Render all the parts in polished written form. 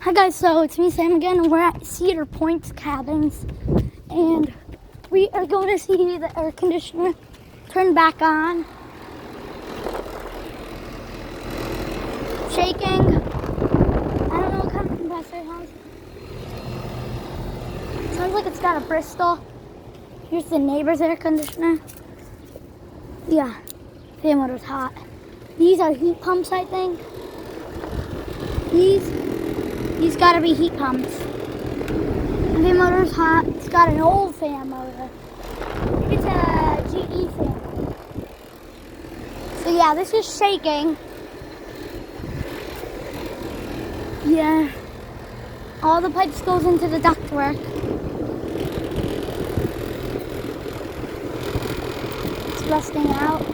Hi guys, so it's me Sam again, and we're at Cedar Point Cabins, and we are going to see the air conditioner turn back on. Shaking. I don't know what kind of compressor it has. Sounds like it's got a Bristol. Here's the neighbor's air conditioner. Yeah, fan motor's hot. These are heat pumps, I think. These gotta be heat pumps. The fan motor's hot. It's got an old fan motor. It's a GE fan. So yeah, this is shaking. Yeah. All the pipes goes into the ductwork. It's rusting out.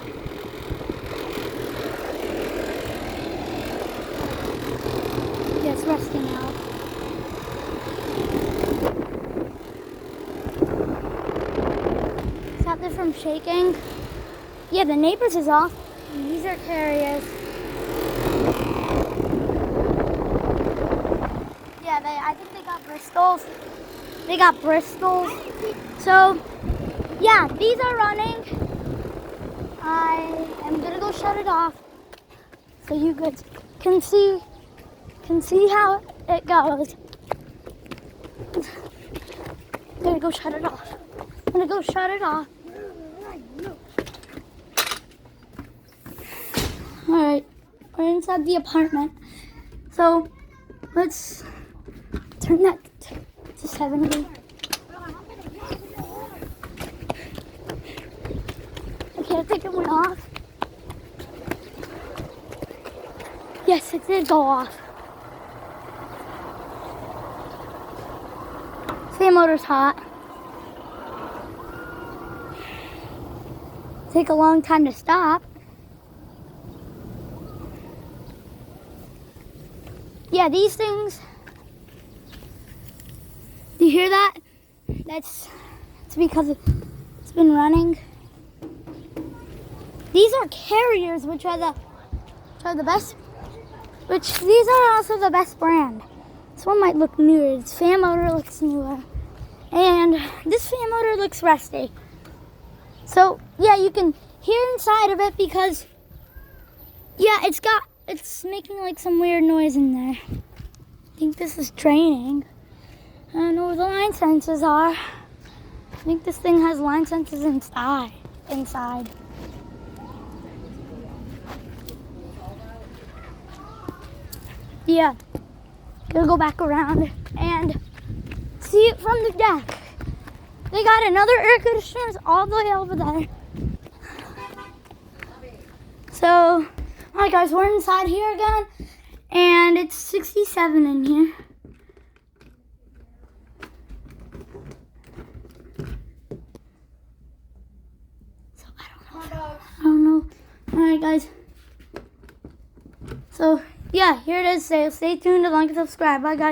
Yeah, it's rusting out. Stop it from shaking. Yeah, the neighbors is off. These are carriers. Yeah, I think they got Bristols. They got Bristols. So, yeah, these are running. I am gonna go shut it off so you guys can see how it goes. I'm gonna go shut it off. I'm gonna go shut it off. Alright, we're inside the apartment. So let's turn that to 70. Okay, I think it went off. Yes, it did go off. Fan motor's hot. Take a long time to stop. Yeah, these things. Do you hear that? It's because it's been running. These are carriers, which are the best. Which these are also the best brand. This one might look newer. Its fan motor looks newer, and this fan motor looks rusty. So yeah, you can hear inside of it because yeah, it's making like some weird noise in there. I think this is draining. I don't know where the line sensors are. I think this thing has line sensors inside. Yeah, gonna go back around and see it from the deck. They got another air conditioner all the way over there. So, alright guys, we're inside here again, and it's 67 in here. So I don't know. Alright guys. So yeah, here it is. Stay tuned and like and subscribe. Bye guys.